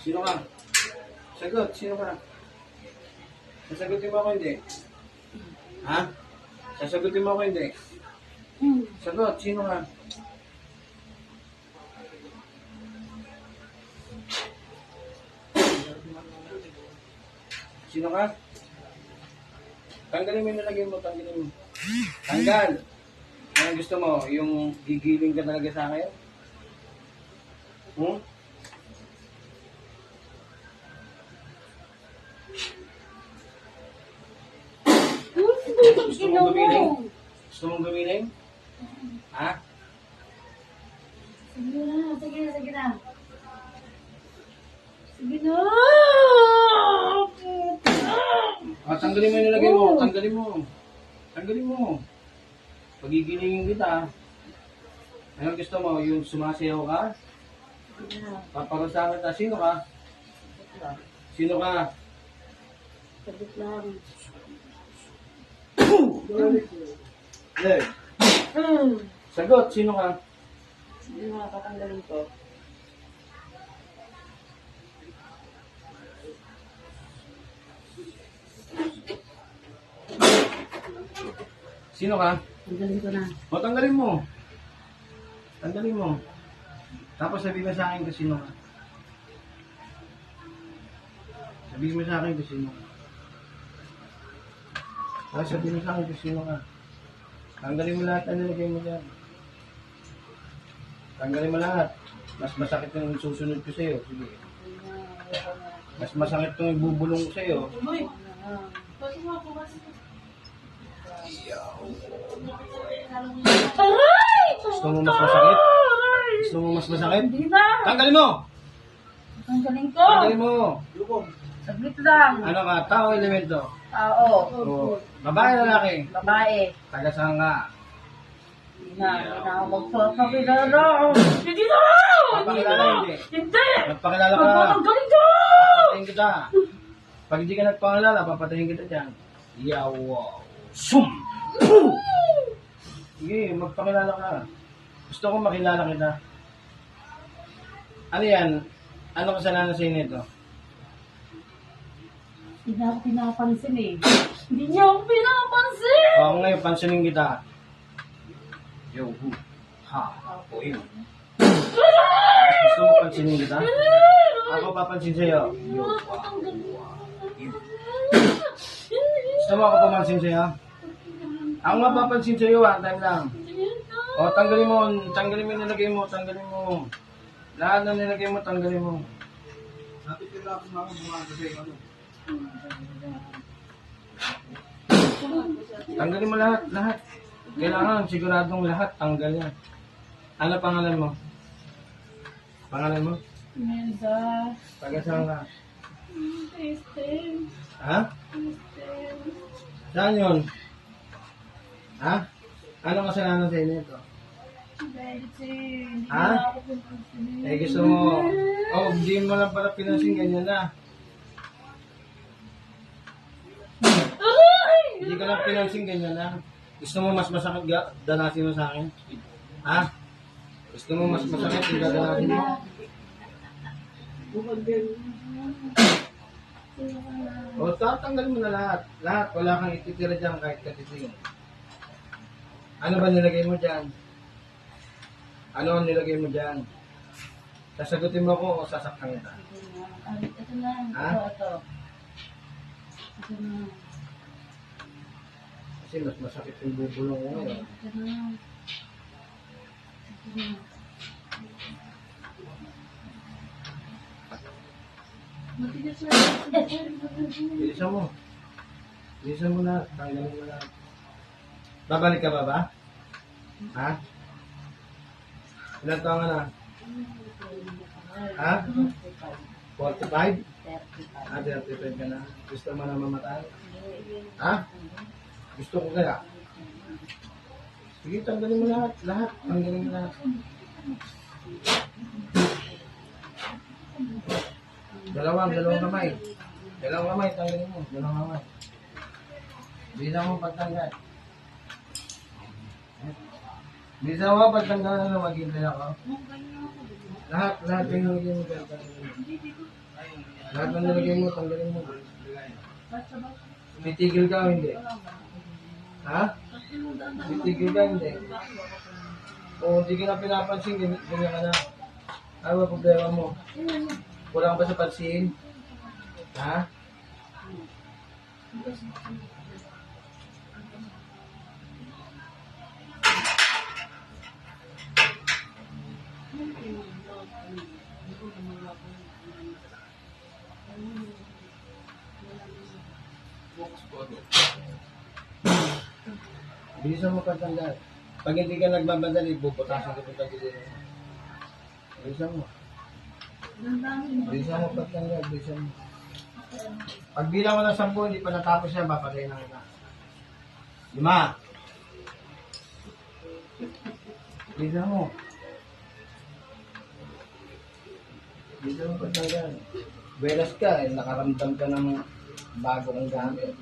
Sino ka? Sagot, sino ka? Sasagutin mo ako hindi? Ha? Sasagutin mo ako hindi? Sagot, sino ka? Sino ka? Tanggalin mo yung nalagay mo, tanggalin mo. Tanggal! Ano gusto mo? Yung gigiling ka talaga sa akin? Hmm? Gusto mong gumiling? Gusto mong gumiling? Ha? Sige na, sige na, sige na. Sige na! Tanggalin mo yung nilagay mo. Tanggalin mo. Tanggalin mo. Pagigilingin kita. Ano gusto mo? Yung sumasayaw ka? Paparusahan kita. Sino ka? Sino ka? Sabit lang. Leg. Sagot. Sino ka? Hindi na, patanggalin ko. Sino ka? Tanggalin ko na. O, tanggalin mo. Tanggalin mo. Tapos sabihin mo sa akin kung sino ka. Sabihin mo sa akin kung sino ka. Tapos sabihin mo sa akin kung sino ka. Tanggalin mo lahat ang nilagay mo dyan. Tanggalin mo lahat. Mas masakit yung susunod ko sa'yo. Sige. Mas masakit yung ibubulong ko sa'yo. Aray! Gusto mo mas masakit? Gusto mo mas masakit? Hindi na! Tanggalin mo! Tanggalin ko! Tanggalin mo! Saglit lang. Ano ka? Tao o elemento? Oo. O, babae o lalaki? Babae. Taga saan ka? Hindi na. Hindi na ako magpapakilala. Hindi na! Papakilala hindi? Hindi! Magpakilala ka. Magpapagaling ka! Papatayin kita. Pag hindi ka nagpakilala, papatayin kita dyan. Yaw! Sum! Sige, magpakilala ka. Gusto ko makilala kita. Ano yan? Ano kasalanan sa inyo ito? Hindi na ako pinapansin eh. Hindi niya ako pinapansin! O, ako ngayon, pansinin kita. Yo, hu, ha, o, yun. Gusto mo pansinin kita? Ako papansin sa'yo. Yo, wa, yun. Gusto mo ako pamansin sa'yo? Ako nga papansin sa'yo, time lang. O, tanggalin mo yung nilagay mo, tanggalin mo. Lahat na nilagay mo, tanggalin mo. Napit yung lakas mga mga kasi, ano? Tanggalin mo lahat, lahat. Kailangan siguradong lahat tanggal yan. Ano pangalan mo? Pangalan mo? Imelda. Taga saan ka? Kristen. Ha? Saan yun? Ha? Anong kasalanan sa inyo ito? Hindi Ha? na ako pinapansin. Eh gusto mo, oh, hindi mo lang pala pinansin, ganyan na. Hindi ka lang pinansin, ganyan na. Gusto mo mas masakit danasin mo sa akin? Ha? Gusto mo mas masakit yung dadanasin mo? O, tatanggalin mo na lahat. Lahat, wala kang ititira dyan kahit katiting. Ano ba nilagay mo dyan? Ano ang nilagay mo dyan? Sasagutin mo ako o sasaktan kita? Ito na. Ha? Ito. Ito na. Kasi mas masakit yung bubulong ko ngayon. Ito na. Ito na. Matigas na. Bilisan mo. Bilisan mo na. Tanggalin mo na. Babalik ka ba? Ha? Ilan taon ka na? Ha? 45? 35 ka na. Gusto mo na mamatay? Ha? Gusto ko kaya? Sige, tanggalin mo lahat. Lahat. Tanggalin mo lahat. Dalawang kamay. Dalawang kamay, tanggalin mo. Dalawang kamay. Bilang mo pagtanggal. Bilang mo pagtanggal na maghintay ako. Lahat yung nilagay mo. Lahat ng nilagay mo, tanggalin mo. Titigil ka o hindi? Ha? Titigil ka o hindi? O hindi ka na pinapansin, ganyan ka na. Ano ba problema mo? Kulang ba sa pansin? Ha? Bilisan mo pagtanggal. Pag hindi ka nagbabadali, bubutasan ka pag tanggalin mo. Bilisan mo. Bilisan mo pagtanggal, bilisan mo. Pag bilang mo ng 10, hindi pa natapos yan, papatayin na kita. 5. Bilisan mo. Bilisan mo pagtanggal. Buenas ka, nakaramdam ka ng bago kang gamit.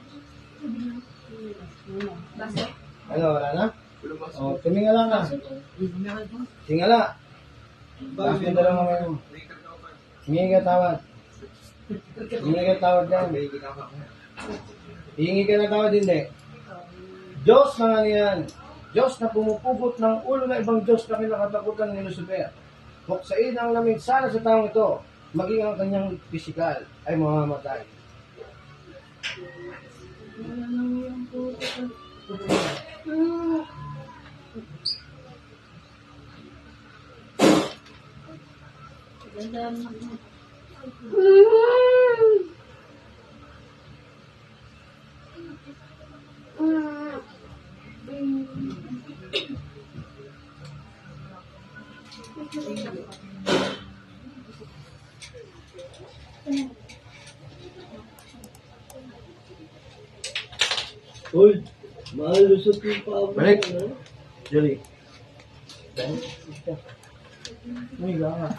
Ano, wala na? O, tumingala ka. Tingala. Tapos yung dalawang mga mo. Hingi ka tawad. Hingi ka tawad yan. Hingi ka na tawad, hindi. Diyos na nga niyan. Diyos na pumupubot ng ulo na ibang Diyos na kinakatakutan ni Lucifer. Buksain ang lamig sana sa taong ito. Maging ang kanyang pisikal ay mamamatay. Uy, malusot yung paa mo. Balik. Ano? Julie. Uy, ganga.